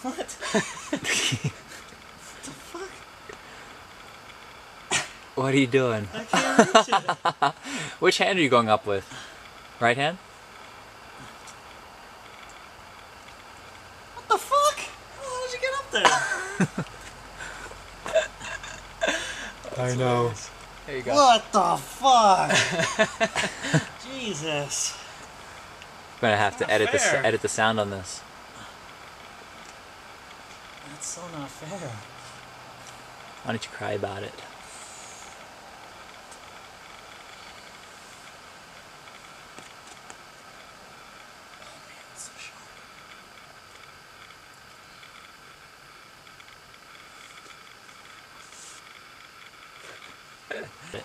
What? What the fuck? What are you doing? I can't reach it. Which hand are you going up with? Right hand? What the fuck? How did you get up there? I know. There you go. What the fuck? Jesus. I'm gonna have to edit the sound on this. That's so not fair. Why don't you cry about it? Oh man, it's so sharp. It.